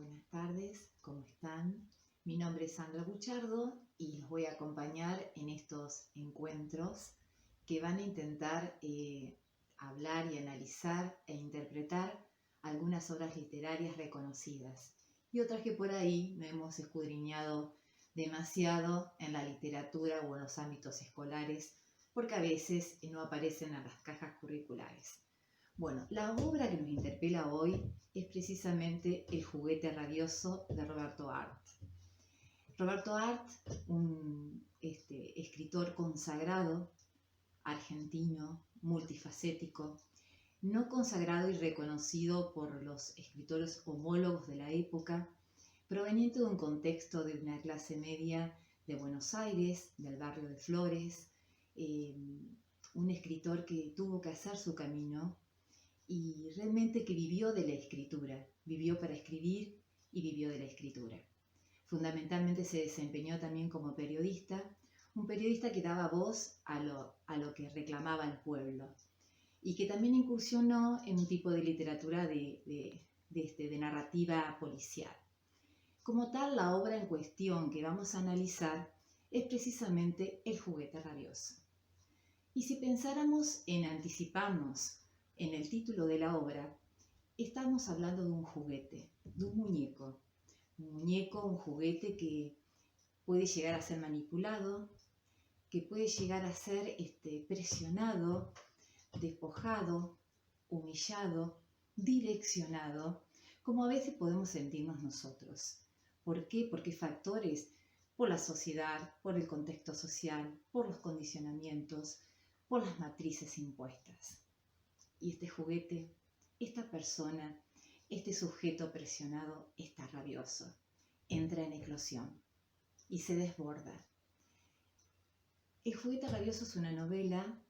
Buenas tardes, ¿cómo están? Mi nombre es Sandra Buchardo y los voy a acompañar en estos encuentros que van a intentar hablar y analizar e interpretar algunas obras literarias reconocidas y otras que por ahí no hemos escudriñado demasiado en la literatura o en los ámbitos escolares porque a veces no aparecen en las cajas curriculares. Bueno, la obra que nos interpela hoy es precisamente El juguete rabioso de Roberto Arlt. Roberto Arlt, un escritor consagrado, argentino, multifacético, no consagrado y reconocido por los escritores homólogos de la época, proveniente de un contexto de una clase media de Buenos Aires, del barrio de Flores, un escritor que tuvo que hacer su camino y realmente que vivió de la escritura, vivió para escribir y vivió de la escritura. Fundamentalmente se desempeñó también como periodista, un periodista que daba voz a lo que reclamaba el pueblo y que también incursionó en un tipo de literatura de narrativa policial. Como tal, la obra en cuestión que vamos a analizar es precisamente El juguete rabioso. Y si pensáramos en anticiparnos en el título de la obra, estamos hablando de un juguete, de un muñeco, un juguete que puede llegar a ser manipulado, que puede llegar a ser presionado, despojado, humillado, direccionado, como a veces podemos sentirnos nosotros. ¿Por qué? Porque factores por la sociedad, por el contexto social, por los condicionamientos, por las matrices impuestas. Y este juguete, esta persona, este sujeto presionado está rabioso, entra en eclosión y se desborda. El juguete rabioso es una novela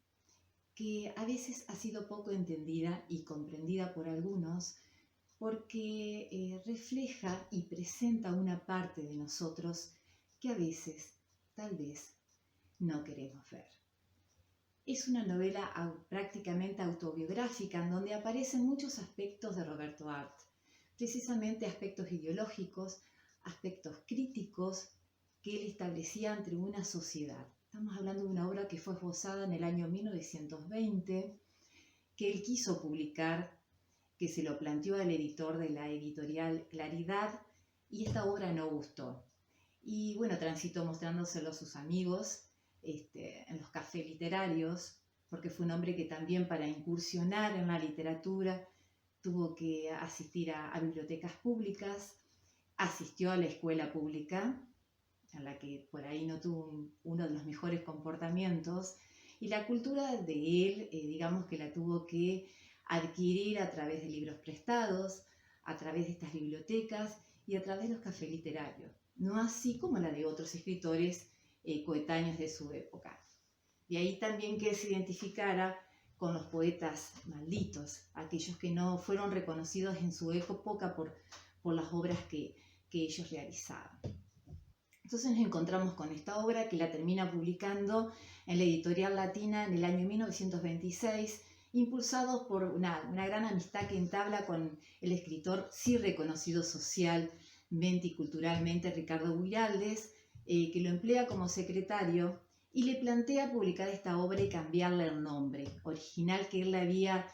que a veces ha sido poco entendida y comprendida por algunos porque refleja y presenta una parte de nosotros que a veces, tal vez, no queremos ver. Es una novela prácticamente autobiográfica en donde aparecen muchos aspectos de Roberto Arlt, precisamente aspectos ideológicos, aspectos críticos que él establecía ante una sociedad. Estamos hablando de una obra que fue esbozada en el año 1920, que él quiso publicar, que se lo planteó al editor de la editorial Claridad, y esta obra no gustó. Y bueno, transitó mostrándoselo a sus amigos, en los cafés literarios, porque fue un hombre que también para incursionar en la literatura tuvo que asistir a bibliotecas públicas, asistió a la escuela pública, en la que por ahí no tuvo uno de los mejores comportamientos, y la cultura de él, digamos que la tuvo que adquirir a través de libros prestados, a través de estas bibliotecas y a través de los cafés literarios, no así como la de otros escritores coetáneos de su época. De ahí también que se identificara con los poetas malditos, aquellos que no fueron reconocidos en su época por las obras que ellos realizaban. Entonces nos encontramos con esta obra que la termina publicando en la editorial Latina en el año 1926, impulsados por una gran amistad que entabla con el escritor sí reconocido socialmente y culturalmente Ricardo Buiraldes, que lo emplea como secretario y le plantea publicar esta obra y cambiarle el nombre original que él le había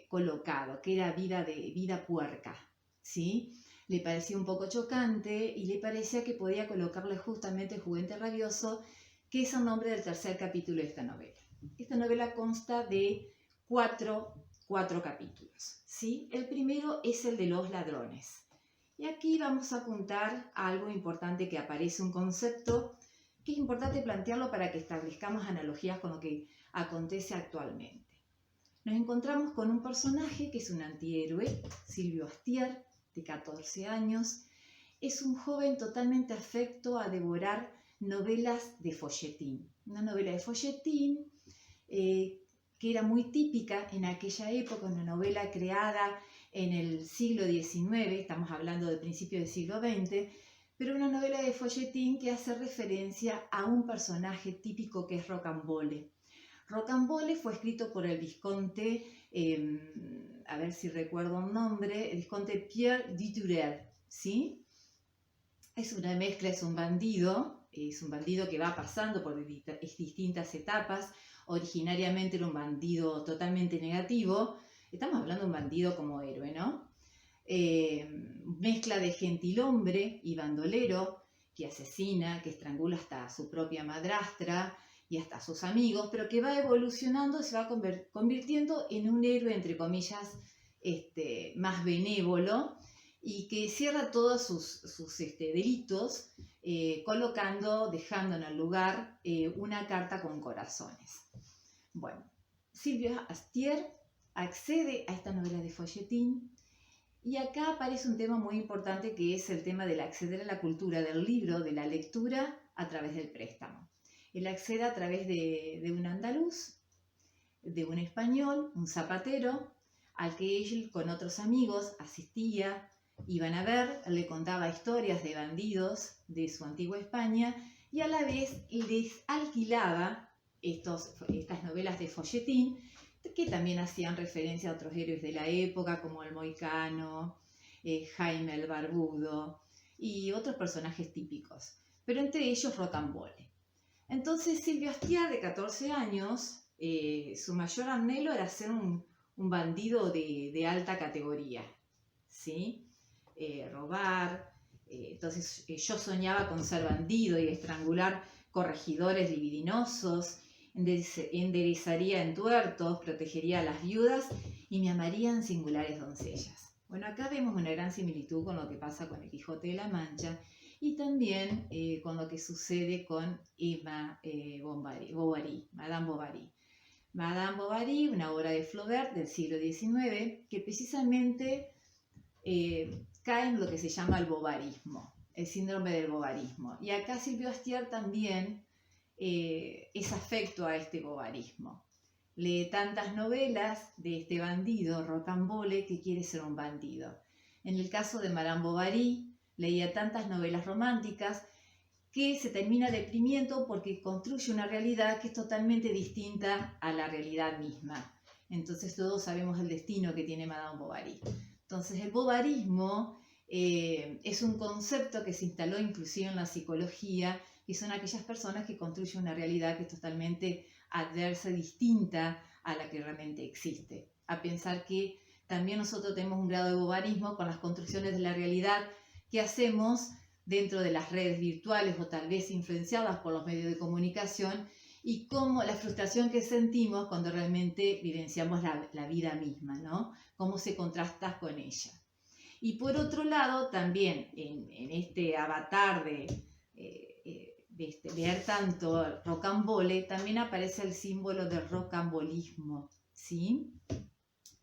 colocado, que era Vida Puerca, ¿sí? Le parecía un poco chocante y le parecía que podía colocarle justamente Juguete Rabioso, que es el nombre del tercer capítulo de esta novela. Esta novela consta de cuatro capítulos, ¿sí? El primero es el de los ladrones. Y aquí vamos a apuntar a algo importante que aparece, un concepto que es importante plantearlo para que establezcamos analogías con lo que acontece actualmente. Nos encontramos con un personaje que es un antihéroe, Silvio Astier, de 14 años. Es un joven totalmente afecto a devorar novelas de folletín. Una novela de folletín que era muy típica en aquella época, una novela creada en el siglo XIX, estamos hablando del principio del siglo XX, pero una novela de folletín que hace referencia a un personaje típico que es Rocambole. Rocambole fue escrito por el Visconde a ver si recuerdo un nombre, el Visconde Pierre Duturel, ¿sí? Es una mezcla, es un bandido que va pasando por distintas etapas. Originariamente era un bandido totalmente negativo. Estamos hablando de un bandido como héroe, ¿no? Mezcla de gentilhombre y bandolero, que asesina, que estrangula hasta a su propia madrastra y hasta a sus amigos, pero que va evolucionando, se va convirtiendo en un héroe, entre comillas, más benévolo, y que cierra todos sus delitos, dejando en el lugar una carta con corazones. Bueno, Sylvia Astier accede a esta novela de folletín, y acá aparece un tema muy importante, que es el tema del acceder a la cultura del libro, de la lectura, a través del préstamo. Él accede a través de un andaluz, de un español, un zapatero, al que él con otros amigos asistía, iban a ver, le contaba historias de bandidos de su antigua España, y a la vez les alquilaba estas novelas de folletín, que también hacían referencia a otros héroes de la época, como el Moicano, Jaime el Barbudo y otros personajes típicos, pero entre ellos Rocambole. Entonces Silvio Astier, de 14 años, su mayor anhelo era ser un bandido de alta categoría, ¿sí? Robar. Entonces yo soñaba con ser bandido y estrangular corregidores libidinosos, enderezaría entuertos, protegería a las viudas y me amarían singulares doncellas. Bueno, acá vemos una gran similitud con lo que pasa con el Quijote de la Mancha y también con lo que sucede con Emma Bovary, Madame Bovary. Madame Bovary, una obra de Flaubert del siglo XIX, que precisamente cae en lo que se llama el bovarismo, el síndrome del bovarismo. Y acá Silvio Astier también es afecto a este bovarismo. Lee tantas novelas de este bandido, Rocambole, que quiere ser un bandido. En el caso de Madame Bovary, leía tantas novelas románticas que se termina deprimiendo porque construye una realidad que es totalmente distinta a la realidad misma. Entonces todos sabemos el destino que tiene Madame Bovary. Entonces el bovarismo es un concepto que se instaló inclusive en la psicología, y son aquellas personas que construyen una realidad que es totalmente adversa, distinta a la que realmente existe. A pensar que también nosotros tenemos un grado de bovarismo con las construcciones de la realidad que hacemos dentro de las redes virtuales o tal vez influenciadas por los medios de comunicación, y cómo la frustración que sentimos cuando realmente vivenciamos la vida misma, ¿no? Cómo se contrasta con ella. Y por otro lado, también en este avatar de leer tanto Rocambole, también aparece el símbolo del rocambolismo, ¿sí?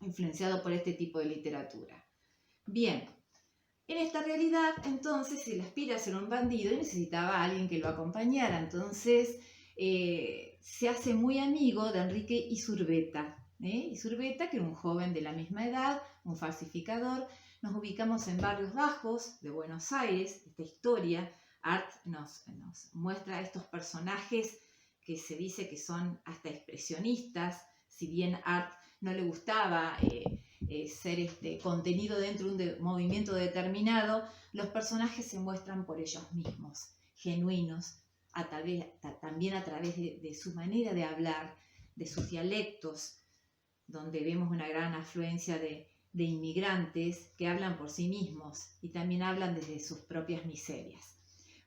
Influenciado por este tipo de literatura. Bien, en esta realidad, entonces, él aspira a ser un bandido y necesitaba a alguien que lo acompañara. Entonces, se hace muy amigo de Enrique Isurbeta. Isurbeta, que era un joven de la misma edad, un falsificador. Nos ubicamos en Barrios Bajos de Buenos Aires. Esta historia, Art nos muestra a estos personajes que se dice que son hasta expresionistas. Si bien Art no le gustaba ser contenido dentro de un movimiento determinado, los personajes se muestran por ellos mismos, genuinos, también a través de su manera de hablar, de sus dialectos, donde vemos una gran afluencia de inmigrantes que hablan por sí mismos y también hablan desde sus propias miserias.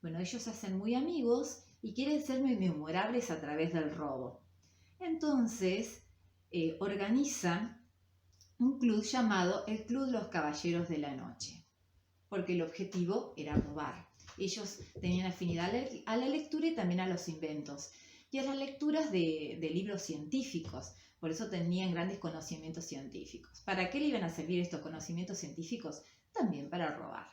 Bueno, ellos se hacen muy amigos y quieren ser muy memorables a través del robo. Entonces, organizan un club llamado el Club de los Caballeros de la Noche, porque el objetivo era robar. Ellos tenían afinidad a la lectura y también a los inventos y a las lecturas de libros científicos. Por eso tenían grandes conocimientos científicos. ¿Para qué le iban a servir estos conocimientos científicos? También para robar.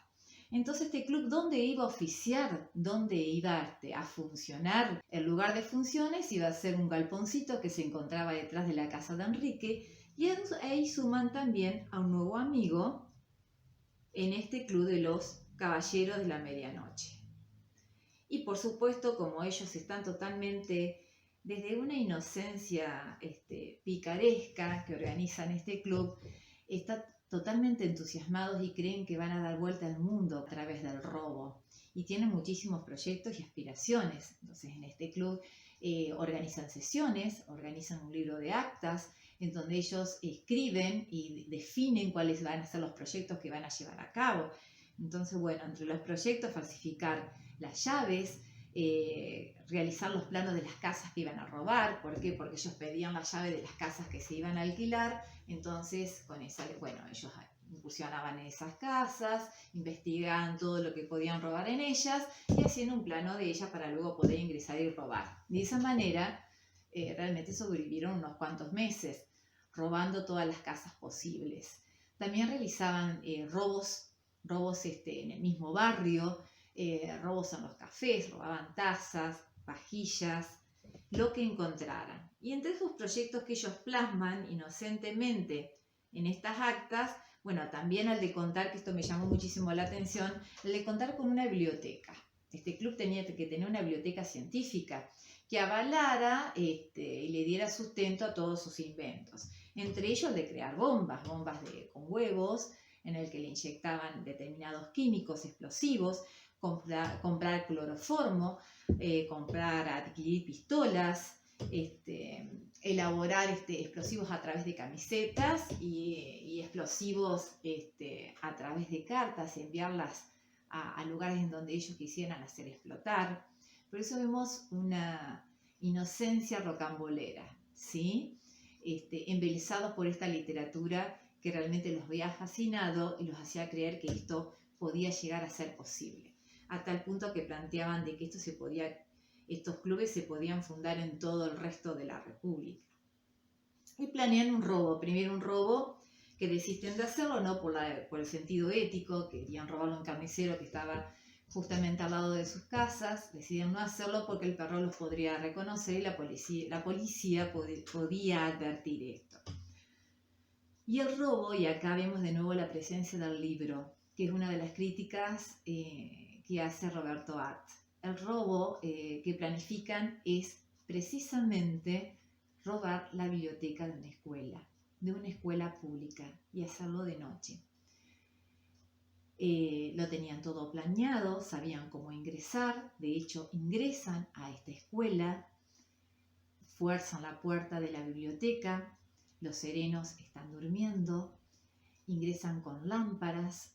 Entonces este club, ¿dónde iba a oficiar? ¿Dónde iba a funcionar? El lugar de funciones iba a ser un galponcito que se encontraba detrás de la casa de Enrique, y ahí suman también a un nuevo amigo en este club de los Caballeros de la Medianoche. Y por supuesto, como ellos están totalmente desde una inocencia picaresca que organizan este club, están totalmente entusiasmados y creen que van a dar vuelta al mundo a través del robo. Y tienen muchísimos proyectos y aspiraciones. Entonces, en este club organizan sesiones, organizan un libro de actas, en donde ellos escriben y definen cuáles van a ser los proyectos que van a llevar a cabo. Entonces, bueno, entre los proyectos, falsificar las llaves, realizar los planos de las casas que iban a robar. ¿Por qué? Porque ellos pedían la llave de las casas que se iban a alquilar. Entonces, con esa, bueno, ellos incursionaban en esas casas, investigaban todo lo que podían robar en ellas y haciendo un plano de ellas para luego poder ingresar y robar. De esa manera, realmente sobrevivieron unos cuantos meses, robando todas las casas posibles. También realizaban robos en el mismo barrio, robos en los cafés, robaban tazas, vajillas, lo que encontraran. Y entre esos proyectos que ellos plasman inocentemente en estas actas, bueno, también al de contar, que esto me llamó muchísimo la atención, el de contar con una biblioteca. Este club tenía que tener una biblioteca científica que avalara y le diera sustento a todos sus inventos. Entre ellos el de crear bombas con huevos, en el que le inyectaban determinados químicos explosivos, comprar cloroformo, adquirir pistolas, elaborar explosivos a través de camisetas y explosivos a través de cartas, enviarlas a lugares en donde ellos quisieran hacer explotar. Por eso vemos una inocencia rocambolera, ¿sí? Embelesados por esta literatura que realmente los había fascinado y los hacía creer que esto podía llegar a ser posible, a tal punto que planteaban de que estos clubes se podían fundar en todo el resto de la República. Y planean un robo, primero un robo que desisten de hacerlo, no por el sentido ético, querían robarlo a un carnicero que estaba justamente al lado de sus casas, deciden no hacerlo porque el perro los podría reconocer y la policía podía advertir esto. Y el robo, y acá vemos de nuevo la presencia del libro, que es una de las críticas que hace Roberto Arlt. El robo que planifican es precisamente robar la biblioteca de una escuela pública, y hacerlo de noche. Lo tenían todo planeado, sabían cómo ingresar, de hecho ingresan a esta escuela, fuerzan la puerta de la biblioteca, los serenos están durmiendo, ingresan con lámparas,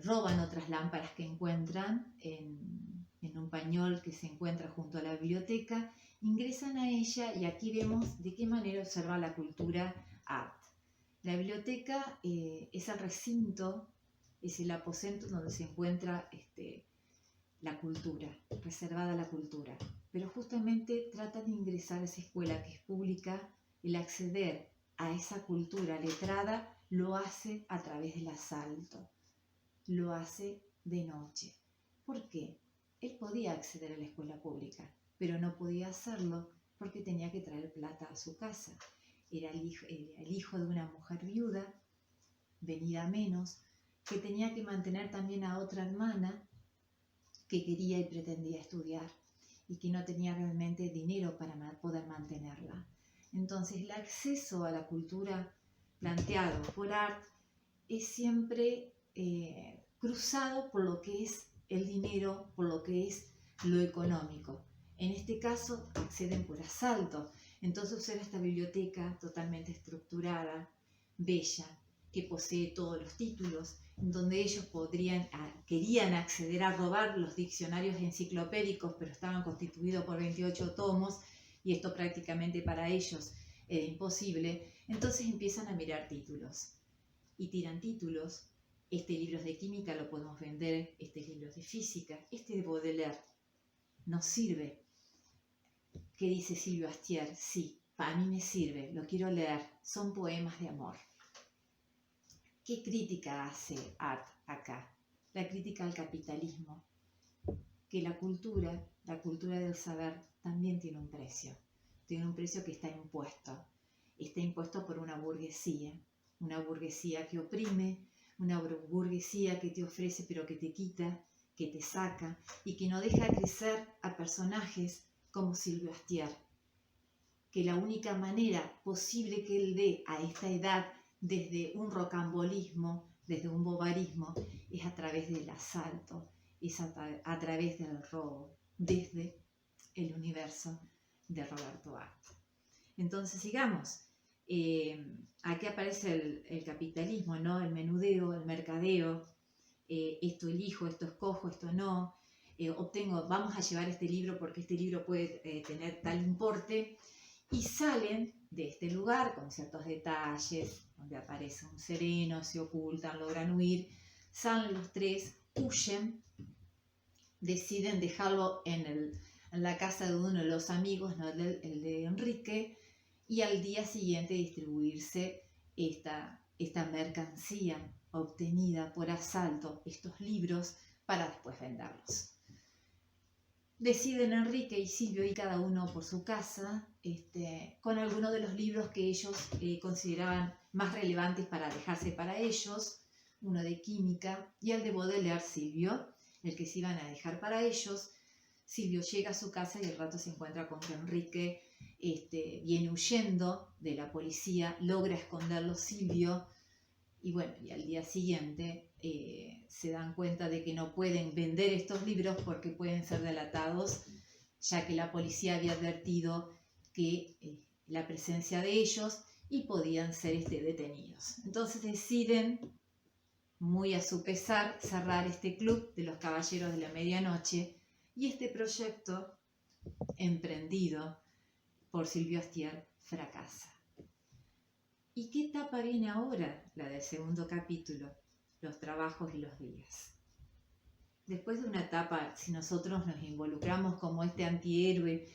roban otras lámparas que encuentran en un pañol que se encuentra junto a la biblioteca, ingresan a ella y aquí vemos de qué manera observa la cultura Arlt. La biblioteca es el recinto, es el aposento donde se encuentra la cultura, reservada a la cultura. Pero justamente trata de ingresar a esa escuela que es pública. El acceder a esa cultura letrada lo hace a través del asalto, lo hace de noche. ¿Por qué? Él podía acceder a la escuela pública, pero no podía hacerlo porque tenía que traer plata a su casa. Era el hijo de una mujer viuda, venida menos, que tenía que mantener también a otra hermana que quería y pretendía estudiar y que no tenía realmente dinero para poder mantenerla. Entonces, el acceso a la cultura planteado por Arlt es siempre cruzado por lo que es el dinero, por lo que es lo económico. En este caso, acceden por asalto. Entonces, observa esta biblioteca totalmente estructurada, bella, que posee todos los títulos, en donde ellos querían acceder a robar los diccionarios enciclopédicos, pero estaban constituidos por 28 tomos, y esto prácticamente para ellos era imposible. Entonces empiezan a mirar títulos, y tiran títulos. Libros de química lo podemos vender, libros de física, de Baudelaire nos sirve. ¿Qué dice Silvio Astier? Sí, para mí me sirve, lo quiero leer, son poemas de amor. ¿Qué crítica hace Arlt acá? La crítica al capitalismo, que la cultura del saber también tiene un precio que está impuesto por una burguesía que oprime, una burguesía que te ofrece pero que te quita, que te saca y que no deja crecer a personajes como Silvio Astier, que la única manera posible que él ve a esta edad desde un rocambolismo, desde un bobarismo, es a través del asalto, es a través del robo, desde el universo de Roberto Art. Entonces, sigamos. Aquí aparece el capitalismo, ¿no? El menudeo, el mercadeo, esto elijo, esto escojo, esto no, vamos a llevar este libro porque este libro puede tener tal importe, y salen de este lugar con ciertos detalles, donde aparece un sereno, se ocultan, logran huir, salen los tres, huyen, deciden dejarlo en la casa de uno de los amigos, ¿no? el de Enrique, y al día siguiente distribuirse esta mercancía obtenida por asalto, estos libros, para después venderlos. Deciden Enrique y Silvio ir cada uno por su casa, con algunos de los libros que ellos consideraban más relevantes para dejarse para ellos, uno de química y el de Baudelaire, Silvio, el que se iban a dejar para ellos. Silvio llega a su casa y al rato se encuentra con que Enrique viene huyendo de la policía, logra esconderlo Silvio, y bueno, y al día siguiente se dan cuenta de que no pueden vender estos libros porque pueden ser delatados, ya que la policía había advertido que la presencia de ellos y podían ser detenidos. Entonces deciden, muy a su pesar, cerrar este club de los Caballeros de la Medianoche, y este proyecto emprendido por Silvio Astier fracasa. ¿Y qué etapa viene ahora? La del segundo capítulo, los trabajos y los días. Después de una etapa, si nosotros nos involucramos como este antihéroe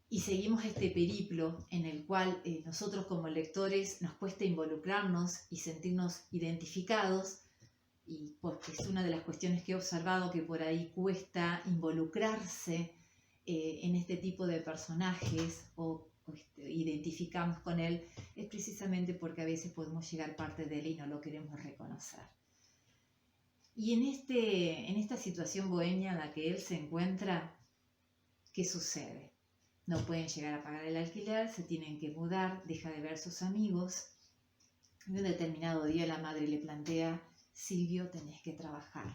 y seguimos este periplo en el cual nosotros como lectores nos cuesta involucrarnos y sentirnos identificados, y porque es una de las cuestiones que he observado, que por ahí cuesta involucrarse en este tipo de personajes o identificamos con él, es precisamente porque a veces podemos llegar parte de él y no lo queremos reconocer. Y en esta situación bohemia en la que él se encuentra, ¿qué sucede? No pueden llegar a pagar el alquiler, se tienen que mudar, deja de ver a sus amigos. En un determinado día la madre le plantea: Silvio, tenés que trabajar.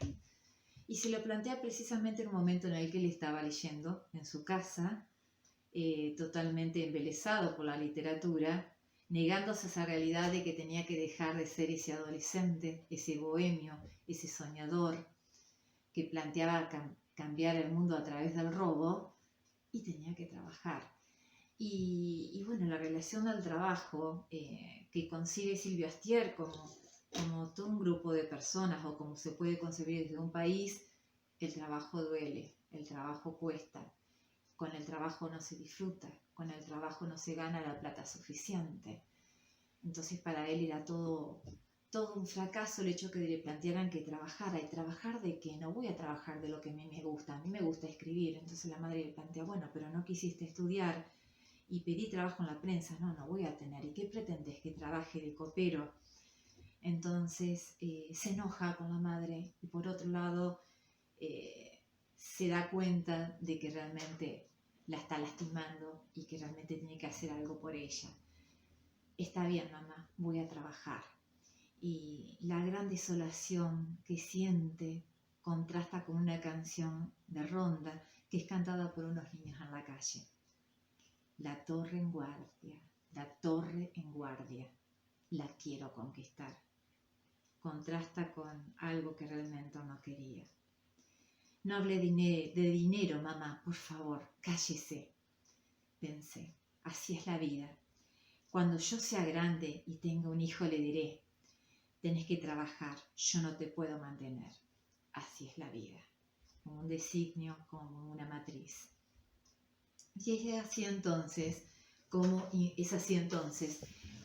Y se lo plantea precisamente en un momento en el que él estaba leyendo en su casa, totalmente embelesado por la literatura, negándose a esa realidad de que tenía que dejar de ser ese adolescente, ese bohemio, ese soñador que planteaba cambiar el mundo a través del robo, y tenía que trabajar. Y bueno, la relación del trabajo que concibe Silvio Astier como todo un grupo de personas, o como se puede concebir desde un país, el trabajo duele, el trabajo cuesta, con el trabajo no se disfruta, con el trabajo no se gana la plata suficiente. Entonces para él era todo un fracaso el hecho que le plantearan que trabajara. ¿Y trabajar de qué? No voy a trabajar de lo que a mí me gusta escribir. Entonces la madre le plantea: bueno, pero no quisiste estudiar y pedí trabajo en la prensa. No voy a tener. ¿Y qué pretendes? ¿Que trabaje de copero? Entonces se enoja con la madre, y por otro lado se da cuenta de que realmente la está lastimando y que realmente tiene que hacer algo por ella. Está bien, mamá, voy a trabajar. Y la gran desolación que siente contrasta con una canción de Ronda que es cantada por unos niños en la calle. La torre en guardia, la torre en guardia, la quiero conquistar. Contrasta con algo que realmente no quería. No hable de dinero, mamá, por favor, cállese. Pensé, así es la vida. Cuando yo sea grande y tenga un hijo le diré: tenés que trabajar, yo no te puedo mantener. Así es la vida, como un designio, como una matriz. Y es así entonces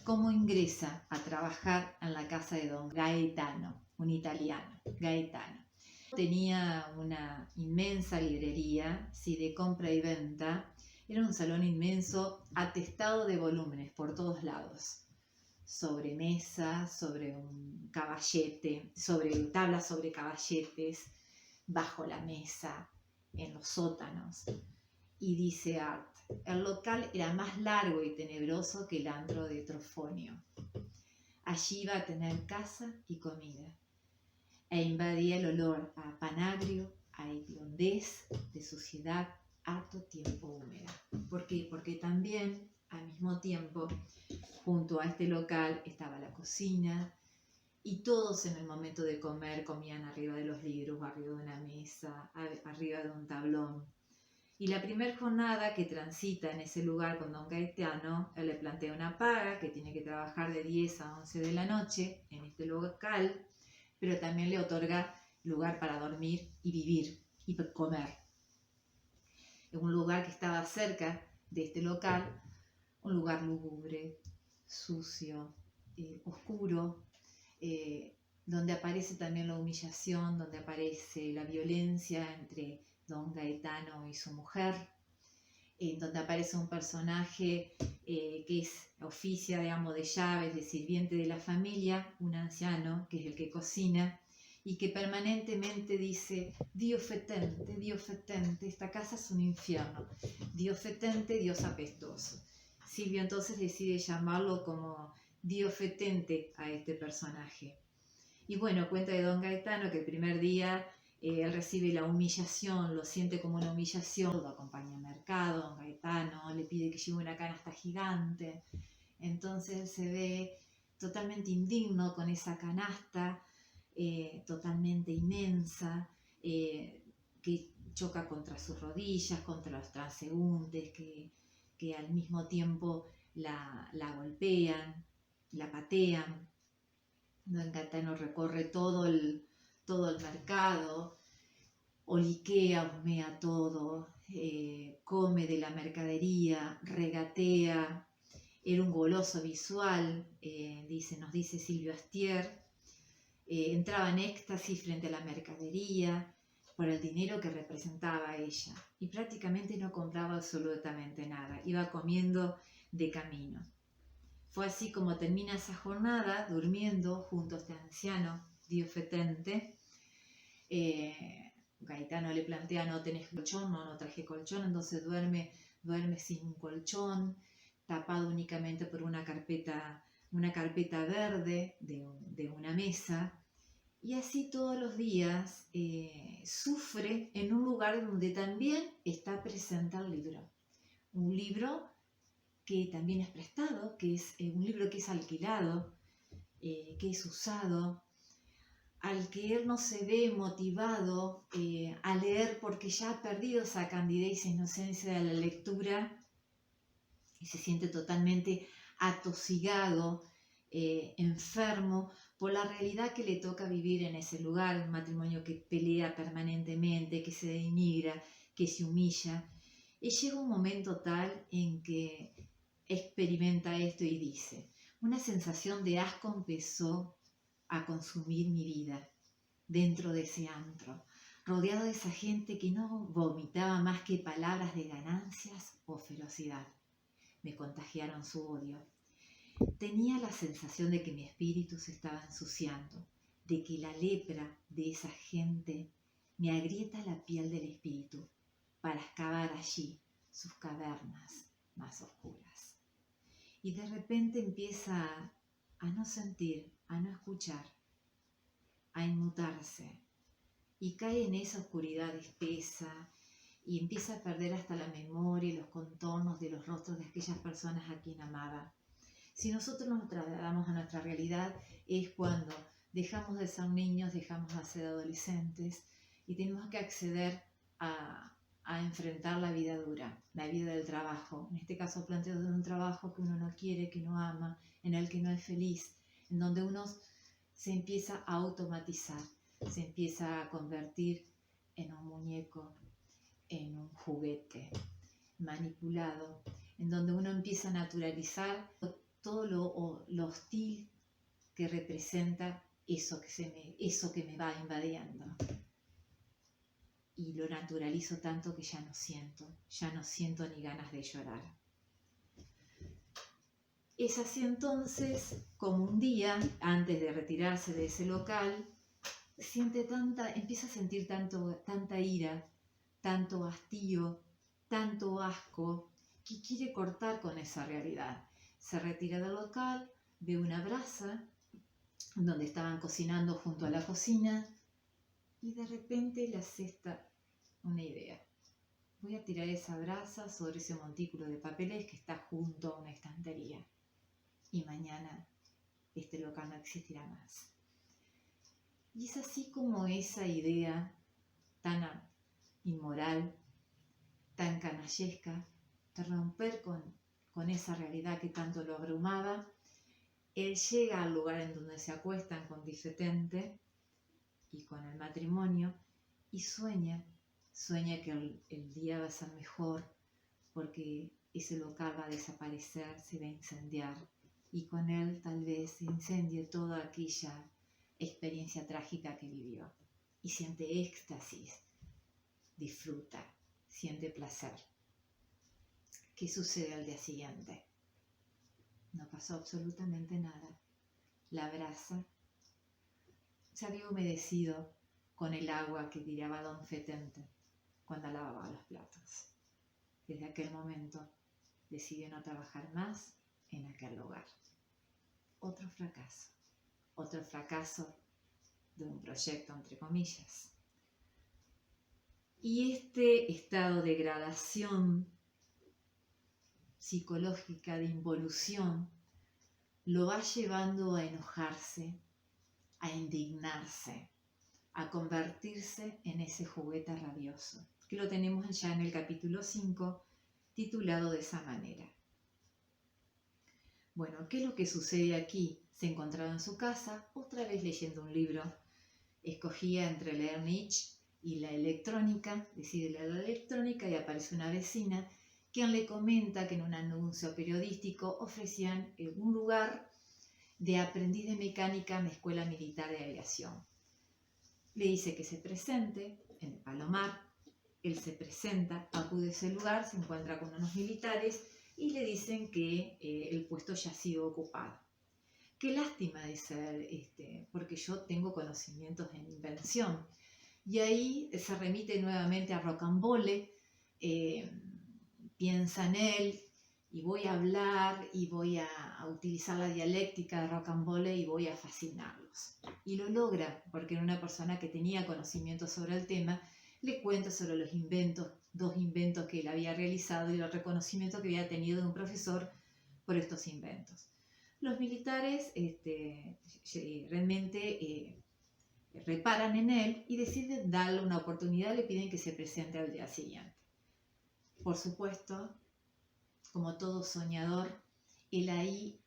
como ingresa a trabajar en la casa de don Gaetano, un italiano, Gaetano. Tenía una inmensa librería, sí, de compra y venta. Era un salón inmenso, atestado de volúmenes por todos lados. Sobre mesa, sobre un caballete, sobre tablas sobre caballetes, bajo la mesa, en los sótanos. Y dice Art: el local era más largo y tenebroso que el antro de Trofonio. Allí iba a tener casa y comida. E invadía el olor a panagrio, a hediondez, de suciedad, harto tiempo húmeda. ¿Por qué? Porque también, al mismo tiempo, junto a este local estaba la cocina, y todos en el momento de comer comían arriba de los libros, arriba de una mesa, arriba de un tablón. Y la primera jornada que transita en ese lugar con don Gaetano, él le plantea una paga que tiene que trabajar de 10 a 11 de la noche en este local, pero también le otorga lugar para dormir y vivir y comer. En un lugar que estaba cerca de este local, un lugar lúgubre, sucio, oscuro, donde aparece también la humillación, donde aparece la violencia entre don Gaetano y su mujer, donde aparece un personaje que oficia, digamos, de llaves, de sirviente de la familia, un anciano que es el que cocina y que permanentemente dice: Dio fetente, esta casa es un infierno, Dio fetente, Dios apestoso. Silvio entonces decide llamarlo como Dio fetente a este personaje. Y bueno, cuenta de don Gaetano que el primer día él recibe la humillación, lo siente como una humillación, lo acompaña al mercado, don Gaetano le pide que lleve una canasta gigante, entonces él se ve totalmente indigno con esa canasta, totalmente inmensa, que choca contra sus rodillas, contra los transeúntes, que al mismo tiempo la golpean, la patean. Don Gaetano recorre todo el mercado, oliquea, humea todo, come de la mercadería, regatea, era un goloso visual, nos dice Silvio Astier, entraba en éxtasis frente a la mercadería por el dinero que representaba ella y prácticamente no compraba absolutamente nada, iba comiendo de camino. Fue así como termina esa jornada, durmiendo junto a este anciano Dio fetente. Gaetano le plantea: no tenés colchón, no traje colchón, entonces duerme sin un colchón, tapado únicamente por una carpeta verde de una mesa. Y así todos los días sufre en un lugar donde también está presente el libro. Un libro que también es prestado, que es un libro que es alquilado, que es usado, al que él no se ve motivado a leer porque ya ha perdido esa candidez e inocencia de la lectura y se siente totalmente atosigado, enfermo por la realidad que le toca vivir en ese lugar, un matrimonio que pelea permanentemente, que se denigra, que se humilla. Y llega un momento tal en que experimenta esto y dice: una sensación de asco empezó a consumir mi vida dentro de ese antro, rodeado de esa gente que no vomitaba más que palabras de ganancias o ferocidad. Me contagiaron su odio. Tenía la sensación de que mi espíritu se estaba ensuciando, de que la lepra de esa gente me agrieta la piel del espíritu para excavar allí sus cavernas más oscuras. Y de repente empieza a no sentir, a no escuchar, a inmutarse y cae en esa oscuridad espesa y empieza a perder hasta la memoria y los contornos de los rostros de aquellas personas a quien amaba. Si nosotros nos trasladamos a nuestra realidad es cuando dejamos de ser niños, dejamos de ser adolescentes y tenemos que acceder a enfrentar la vida dura, la vida del trabajo. En este caso planteo de un trabajo que uno no quiere, que no ama, en el que no es feliz, en donde uno se empieza a automatizar, se empieza a convertir en un muñeco, en un juguete manipulado, en donde uno empieza a naturalizar todo lo hostil que representa eso que me va invadiendo. Y lo naturalizo tanto que ya no siento ni ganas de llorar. Es así entonces como un día, antes de retirarse de ese local, empieza a sentir tanta ira, tanto hastío, tanto asco, que quiere cortar con esa realidad. Se retira del local, ve una brasa donde estaban cocinando junto a la cocina, y de repente le asesta una idea. Voy a tirar esa brasa sobre ese montículo de papeles que está junto a una estantería, y mañana este local no existirá más. Y es así como esa idea tan inmoral, tan canallesca, de romper con esa realidad que tanto lo abrumaba, él llega al lugar en donde se acuestan con Difetente y con el matrimonio, y sueña que el día va a ser mejor, porque ese local va a desaparecer, se va a incendiar, y con él tal vez se incendie toda aquella experiencia trágica que vivió. Y siente éxtasis, disfruta, siente placer. ¿Qué sucede al día siguiente? No pasó absolutamente nada. La brasa se había humedecido con el agua que tiraba don Fetente cuando lavaba los platos. Desde aquel momento decidió no trabajar más en aquel lugar. Otro fracaso de un proyecto, entre comillas. Y este estado de degradación psicológica, de involución, lo va llevando a enojarse, a indignarse, a convertirse en ese juguete rabioso, que lo tenemos ya en el capítulo 5, titulado de esa manera. Bueno, ¿qué es lo que sucede aquí? Se encontraba en su casa, otra vez leyendo un libro. Escogía entre leer Nietzsche y la electrónica, decide leer la electrónica, y aparece una vecina quien le comenta que en un anuncio periodístico ofrecían un lugar de aprendiz de mecánica en la Escuela Militar de Aviación. Le dice que se presente en el Palomar. Él se presenta, acude a ese lugar, se encuentra con unos militares y le dicen que el puesto ya ha sido ocupado. Qué lástima, dice, porque yo tengo conocimientos en invención. Y ahí se remite nuevamente a Rocambole, piensa en él, y voy a hablar y voy a utilizar la dialéctica de Rocambole y voy a fascinarlos. Y lo logra, porque era una persona que tenía conocimiento sobre el tema, le cuenta sobre los inventos, 2 inventos que él había realizado y el reconocimiento que había tenido de un profesor por estos inventos. Los militares realmente reparan en él y deciden darle una oportunidad, le piden que se presente al día siguiente. Por supuesto, como todo soñador, él ahí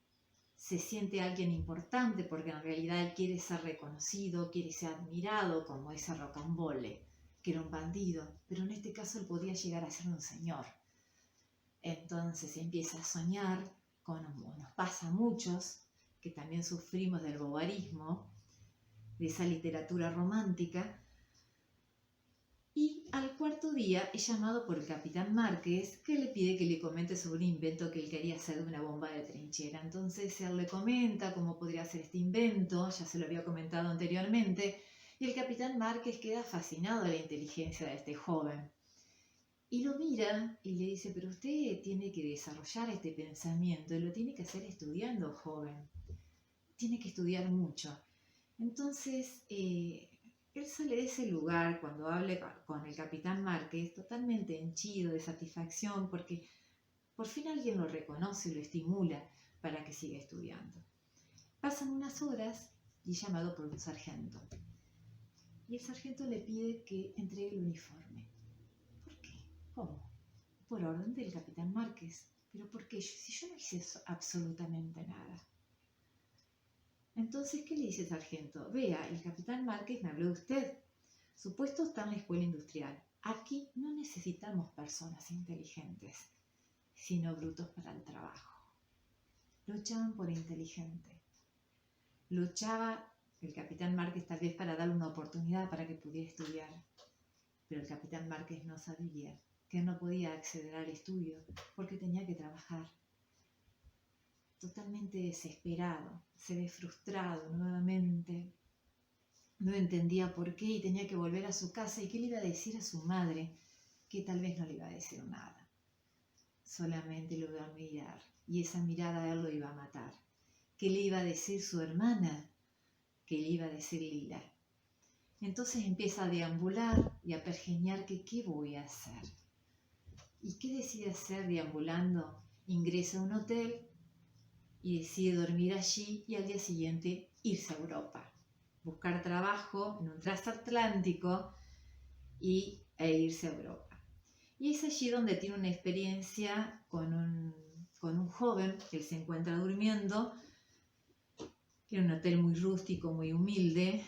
se siente alguien importante, porque en realidad él quiere ser reconocido, quiere ser admirado como ese Rocambole, que era un bandido, pero en este caso él podía llegar a ser un señor. Entonces empieza a soñar, como nos pasa a muchos, que también sufrimos del bobarismo, de esa literatura romántica. Y al cuarto día es llamado por el capitán Márquez, que le pide que le comente sobre un invento que él quería hacer de una bomba de trinchera. Entonces él le comenta cómo podría hacer este invento, ya se lo había comentado anteriormente, y el capitán Márquez queda fascinado de la inteligencia de este joven. Y lo mira y le dice, pero usted tiene que desarrollar este pensamiento y lo tiene que hacer estudiando, joven. Tiene que estudiar mucho. Entonces, él sale de ese lugar cuando hable con el capitán Márquez totalmente henchido de satisfacción, porque por fin alguien lo reconoce y lo estimula para que siga estudiando. Pasan unas horas y es llamado por un sargento. Y el sargento le pide que entregue el uniforme. ¿Por qué? ¿Cómo? Por orden del capitán Márquez. ¿Pero por qué? Si yo no hice absolutamente nada. Entonces, ¿qué le dice el sargento? Vea, el capitán Márquez me habló de usted. Su puesto está en la escuela industrial. Aquí no necesitamos personas inteligentes, sino brutos para el trabajo. Luchaban por inteligente. Luchaba el capitán Márquez tal vez para darle una oportunidad para que pudiera estudiar. Pero el capitán Márquez no sabía que no podía acceder al estudio porque tenía que trabajar. Totalmente desesperado, se ve frustrado nuevamente, no entendía por qué y tenía que volver a su casa. ¿Y qué le iba a decir a su madre? Que tal vez no le iba a decir nada, solamente lo iba a mirar, y esa mirada a él lo iba a matar. ¿Qué le iba a decir su hermana? que le iba a decir Lila. Entonces empieza a deambular y a pergeñar que qué voy a hacer. ¿Y qué decide hacer deambulando? Ingresa a un hotel y decide dormir allí y al día siguiente irse a Europa. Buscar trabajo en un transatlántico e irse a Europa. Y es allí donde tiene una experiencia con un joven que se encuentra durmiendo en un hotel muy rústico, muy humilde,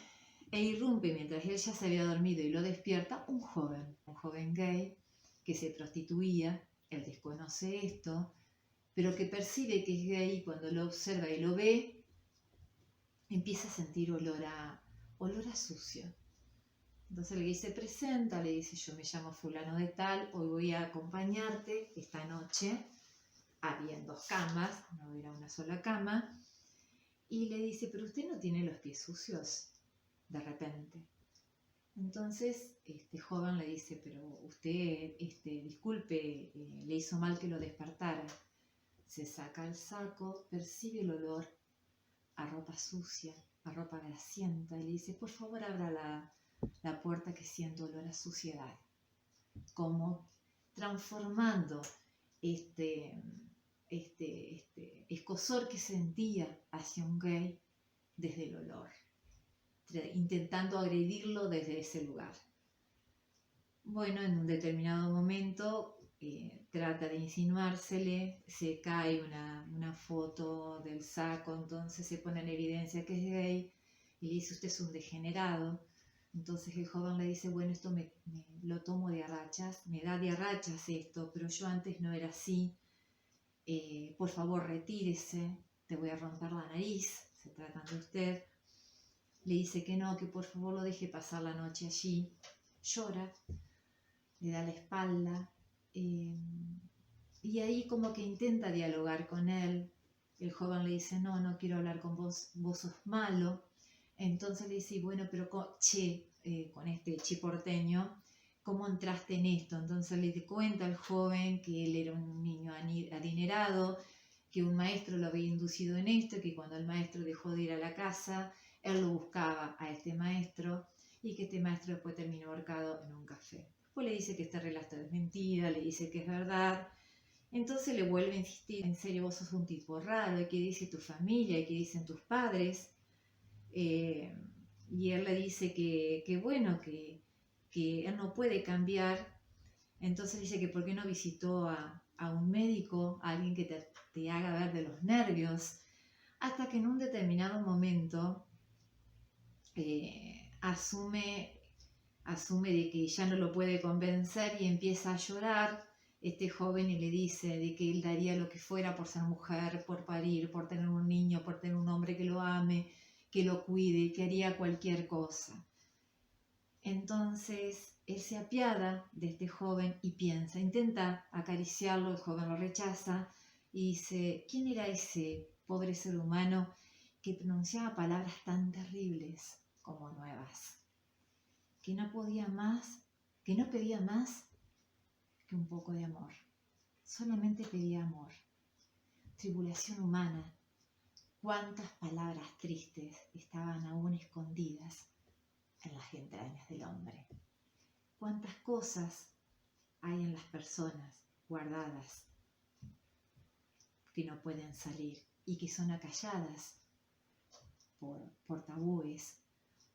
e irrumpe mientras él ya se había dormido y lo despierta un joven gay que se prostituía. Él desconoce esto, pero que percibe que es gay y cuando lo observa y lo ve, empieza a sentir olor a sucio. Entonces le se presenta, le dice: yo me llamo fulano de tal, hoy voy a acompañarte esta noche. Habían 2 camas, no era una sola cama. Y le dice: pero usted no tiene los pies sucios, de repente. Entonces este joven le dice: pero usted, disculpe, le hizo mal que lo despertara. Se saca el saco, percibe el olor a ropa sucia, a ropa grasienta, y le dice: por favor, abra la puerta, que siento olor a suciedad. Como transformando este escozor que sentía hacia un gay desde el olor, intentando agredirlo desde ese lugar. Bueno, en un determinado momento trata de insinuársele, se cae una foto del saco, entonces se pone en evidencia que es gay y le dice: usted es un degenerado. Entonces el joven le dice: bueno, esto me lo tomo de a rachas, me da de a rachas esto, pero yo antes no era así. Por favor, retírese, te voy a romper la nariz, se trata de usted. Le dice que no, que por favor lo deje pasar la noche allí. Llora, le da la espalda, y ahí como que intenta dialogar con él. El joven le dice: no quiero hablar con vos, vos sos malo. Entonces le dice: bueno, pero con este porteño, ¿cómo entraste en esto? Entonces le cuenta al joven que él era un niño adinerado, que un maestro lo había inducido en esto, que cuando el maestro dejó de ir a la casa, él lo buscaba a este maestro y que este maestro después terminó ahorcado en un café. Después le dice que este relato es mentira, le dice que es verdad. Entonces le vuelve a insistir: en serio, vos sos un tipo raro, ¿y qué dice tu familia? ¿Y qué dicen tus padres? Y él le dice que bueno, que él no puede cambiar. Entonces dice que por qué no visitó a un médico, a alguien que te haga ver de los nervios, hasta que en un determinado momento asume de que ya no lo puede convencer y empieza a llorar este joven y le dice de que él daría lo que fuera por ser mujer, por parir, por tener un niño, por tener un hombre que lo ame, que lo cuide, que haría cualquier cosa. Entonces él se apiada de este joven y piensa, intenta acariciarlo, el joven lo rechaza y dice: ¿quién era ese pobre ser humano que pronunciaba palabras tan terribles como nuevas? Que no podía más, que no pedía más que un poco de amor. Solamente pedía amor. Tribulación humana. Cuántas palabras tristes estaban aún escondidas en las entrañas del hombre. Cuántas cosas hay en las personas guardadas que no pueden salir y que son acalladas por tabúes,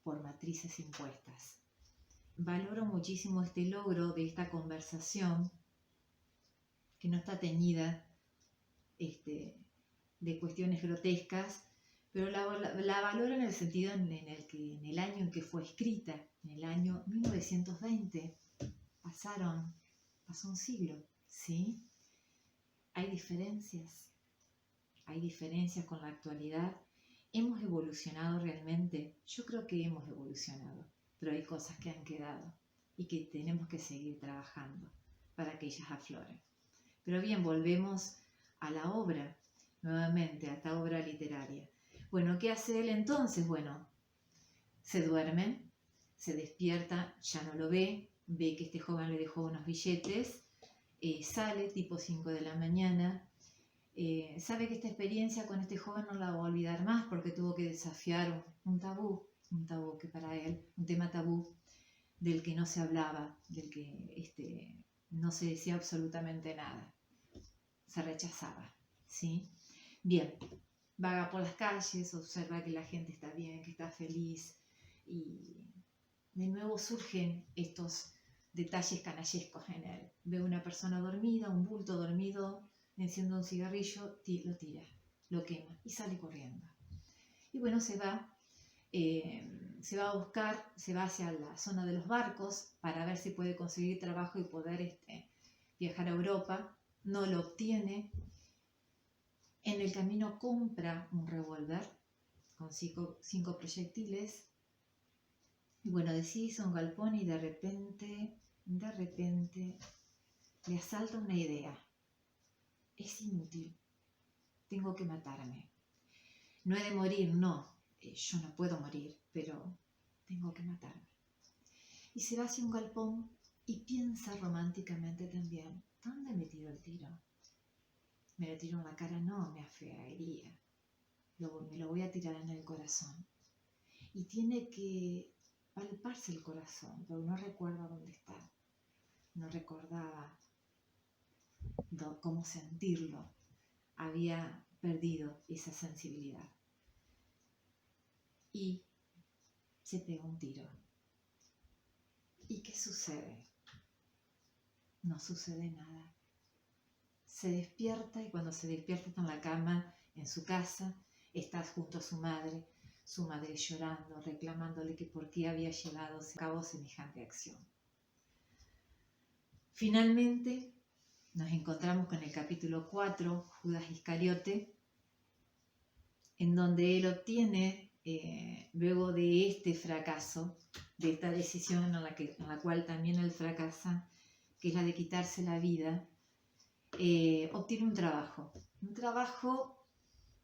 por matrices impuestas. Valoro muchísimo este logro de esta conversación, que no está teñida de cuestiones grotescas, pero la valoro en el sentido en el año en que fue escrita, en el año 1920. Pasó un siglo, ¿sí? Hay diferencias con la actualidad. ¿Hemos evolucionado realmente? Yo creo que hemos evolucionado, pero hay cosas que han quedado y que tenemos que seguir trabajando para que ellas afloren. Pero bien, volvemos a la obra, nuevamente, a esta obra literaria. Bueno, ¿qué hace él entonces? Bueno, se duerme, se despierta, ya no lo ve que este joven le dejó unos billetes, sale tipo 5 de la mañana, Sabe que esta experiencia con este joven no la va a olvidar más porque tuvo que desafiar un tabú que para él, un tema tabú del que no se hablaba, del que no se decía absolutamente nada, se rechazaba, ¿sí? Bien, vaga por las calles, observa que la gente está bien, que está feliz y de nuevo surgen estos detalles canallescos en él. Ve una persona dormida, un bulto dormido, enciende un cigarrillo, lo tira, lo quema y sale corriendo. Y bueno, se va a buscar, se va hacia la zona de los barcos para ver si puede conseguir trabajo y poder viajar a Europa. No lo obtiene. En el camino compra un revólver con 5 proyectiles. Y bueno, decide irse a un galpón y de repente le asalta una idea. Es inútil. Tengo que matarme. No he de morir, no. Yo no puedo morir, pero tengo que matarme. Y se va hacia un galpón y piensa románticamente también, ¿dónde me tiro el tiro? ¿Me lo tiro en la cara? No, me afearía. Me lo voy a tirar en el corazón. Y tiene que palparse el corazón, pero no recuerda dónde está. No recordaba cómo sentirlo. Había perdido esa sensibilidad. Y se pega un tiro. ¿Y qué sucede? No sucede nada. Se despierta y cuando se despierta está en la cama, en su casa, está junto a su madre llorando, reclamándole que por qué había llevado a cabo semejante acción. Finalmente nos encontramos con el capítulo 4, Judas Iscariote, en donde él obtiene, luego de este fracaso, de esta decisión en la cual también él fracasa, que es la de quitarse la vida, obtiene un trabajo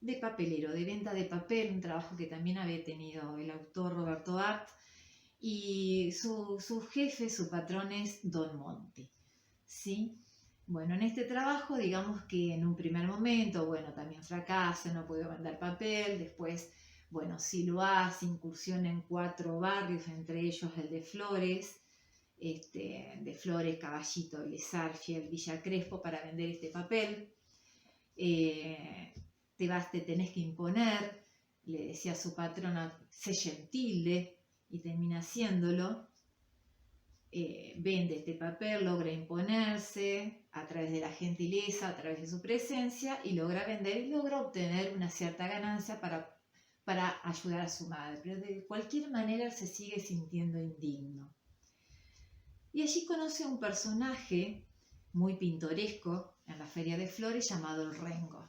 de papelero, de venta de papel, un trabajo que también había tenido el autor Roberto Art, y su jefe, su patrón es Don Monti, ¿sí? Bueno, en este trabajo, digamos que en un primer momento, bueno, también fracasa, no puede vender papel, después, bueno, sí lo hace, incursiona en 4 barrios, entre ellos el de Flores, Caballito, Lesarfiel, Villa Crespo, para vender este papel. Te tenés que imponer, le decía a su patrona, sé gentile, y termina haciéndolo. Vende este papel, logra imponerse a través de la gentileza, a través de su presencia, y logra vender y logra obtener una cierta ganancia para ayudar a su madre. Pero de cualquier manera se sigue sintiendo indigno. Y allí conoce a un personaje muy pintoresco en la Feria de Flores llamado el Rengo.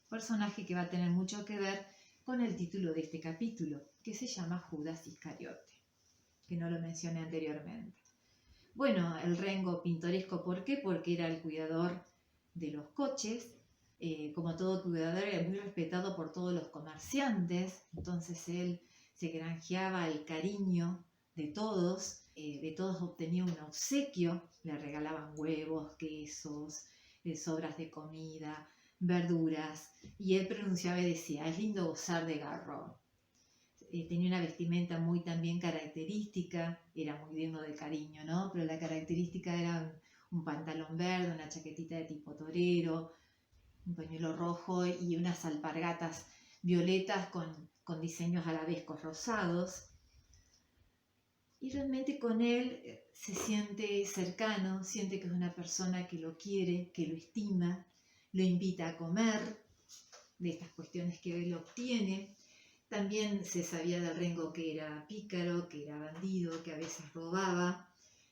Personaje que va a tener mucho que ver con el título de este capítulo, que se llama Judas Iscariote, que no lo mencioné anteriormente. Bueno, el Rengo pintoresco, ¿por qué? Porque era el cuidador de los coches. Como todo cuidador, era muy respetado por todos los comerciantes. Entonces él se granjeaba el cariño de todos obtenía un obsequio, le regalaban huevos, quesos, sobras de comida, verduras, y él pronunciaba y decía, es lindo gozar de garrón. Tenía una vestimenta muy también característica, era muy digno de cariño, ¿no? Pero la característica era un pantalón verde, una chaquetita de tipo torero, un pañuelo rojo y unas alpargatas violetas con diseños arabescos rosados. Y realmente con él se siente cercano, siente que es una persona que lo quiere, que lo estima, lo invita a comer, de estas cuestiones que él obtiene. También se sabía del Rengo que era pícaro, que era bandido, que a veces robaba,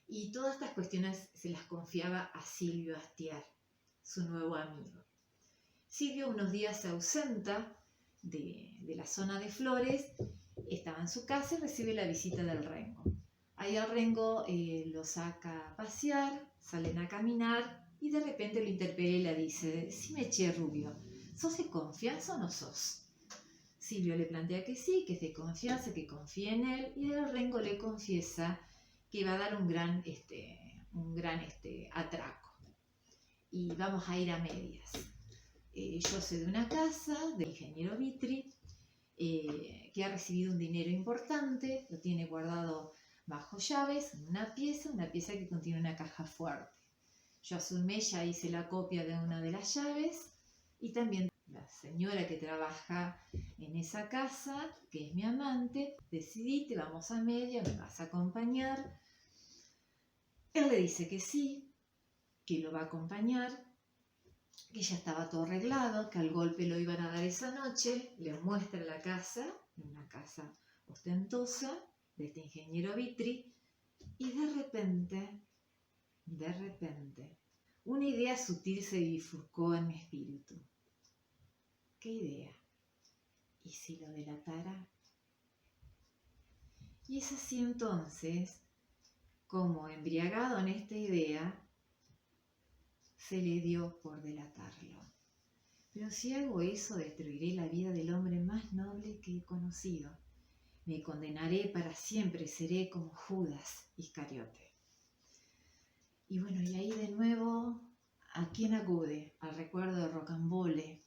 y todas estas cuestiones se las confiaba a Silvio Astiar, su nuevo amigo. Silvio unos días se ausenta de la zona de Flores, estaba en su casa y recibe la visita del Rengo. Ahí el Rengo lo saca a pasear, salen a caminar y de repente lo interpela y le dice, sí me eché rubio, ¿sos de confianza o no sos? Silvio le plantea que sí, que es de confianza, que confía en él, y el Rengo le confiesa que va a dar un gran atraco y vamos a ir a medias. yo sé de una casa del ingeniero Vitri que ha recibido un dinero importante, lo tiene guardado bajo llaves en una pieza que contiene una caja fuerte. Yo a su mes ya hice la copia de una de las llaves y también la señora que trabaja en esa casa, que es mi amante, decidí, vamos a media, me vas a acompañar. Él le dice que sí, que lo va a acompañar, que ya estaba todo arreglado, que al golpe lo iban a dar esa noche, le muestra la casa, una casa ostentosa de este ingeniero Vitri, y de repente, una idea sutil se bifurcó en mi espíritu. ¿Qué idea? ¿Y si lo delatara? Y es así entonces, como embriagado en esta idea, se le dio por delatarlo. Pero si hago eso, destruiré la vida del hombre más noble que he conocido. Me condenaré para siempre, seré como Judas Iscariote. Y bueno, y ahí de nuevo, ¿a quién acude? Al recuerdo de Rocambole.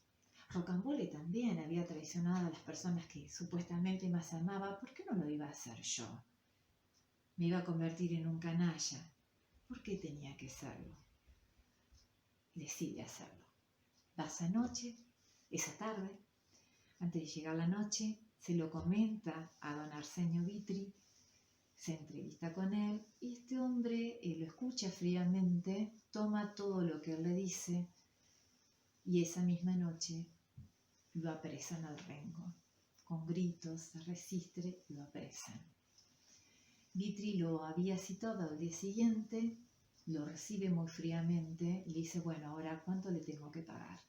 Rocambole también había traicionado a las personas que supuestamente más amaba. ¿Por qué no lo iba a hacer yo? Me iba a convertir en un canalla. ¿Por qué tenía que serlo? Decide hacerlo. Va esa tarde, antes de llegar la noche, se lo comenta a don Arsenio Vitri, se entrevista con él y este hombre lo escucha fríamente, toma todo lo que él le dice y esa misma noche lo apresan al rengo. Con gritos se resiste y lo apresan. Vitri lo había citado al día siguiente, lo recibe muy fríamente y le dice, bueno, ahora ¿cuánto le tengo que pagar?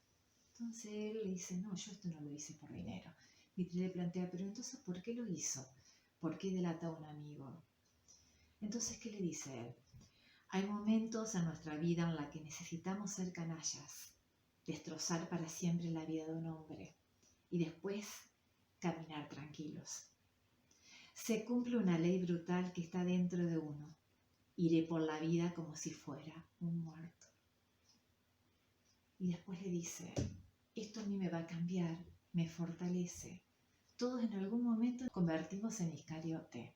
Entonces él le dice, no, yo esto no lo hice por dinero. Vitri le plantea, pero entonces ¿por qué lo hizo? ¿Por qué delata a un amigo? Entonces, ¿qué le dice él? Hay momentos en nuestra vida en la que necesitamos ser canallas, destrozar para siempre la vida de un hombre y después caminar tranquilos. Se cumple una ley brutal que está dentro de uno. Iré por la vida como si fuera un muerto. Y después le dice, esto a mí me va a cambiar, me fortalece. Todos en algún momento nos convertimos en Iscariote,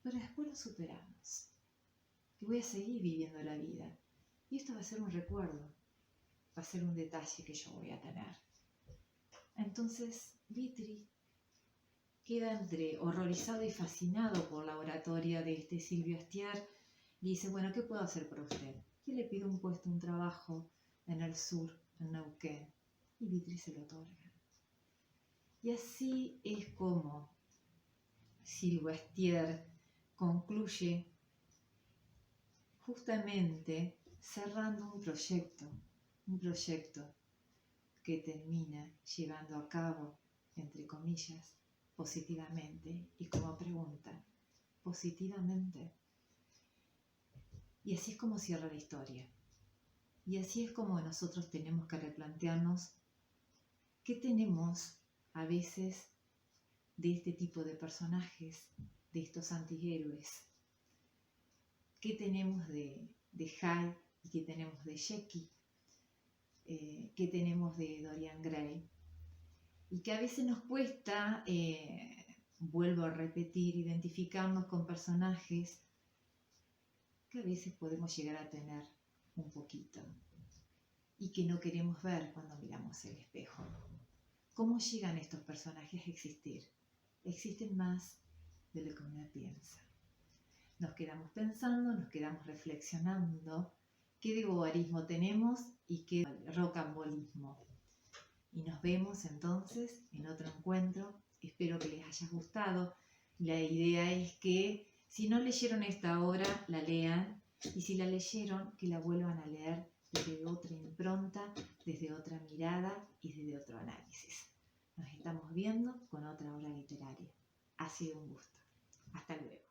pero después lo superamos. Y voy a seguir viviendo la vida. Y esto va a ser un recuerdo, va a ser un detalle que yo voy a tener. Entonces, Vitri queda entre horrorizado y fascinado por la oratoria de este Silvio Estier y dice, bueno, ¿qué puedo hacer por usted? Y le pide un puesto, un trabajo en el sur, en Neuquén, y Vitri se lo otorga. Y así es como Silvio Estier concluye justamente cerrando un proyecto que termina llevando a cabo, entre comillas, positivamente, y como pregunta, positivamente. Y así es como cierra la historia. Y así es como nosotros tenemos que replantearnos qué tenemos a veces de este tipo de personajes, de estos antihéroes. ¿Qué tenemos de Hyde y qué tenemos de Jekyll? ¿Qué tenemos de Dorian Gray? Y que a veces nos cuesta, vuelvo a repetir, identificarnos con personajes que a veces podemos llegar a tener un poquito y que no queremos ver cuando miramos el espejo. ¿Cómo llegan estos personajes a existir? Existen más de lo que uno piensa. Nos quedamos pensando, nos quedamos reflexionando qué de bobarismo tenemos y qué de rocambolismo. Y nos vemos entonces en otro encuentro. Espero que les haya gustado. La idea es que si no leyeron esta obra, la lean. Y si la leyeron, que la vuelvan a leer desde otra impronta, desde otra mirada y desde otro análisis. Nos estamos viendo con otra obra literaria. Ha sido un gusto. Hasta luego.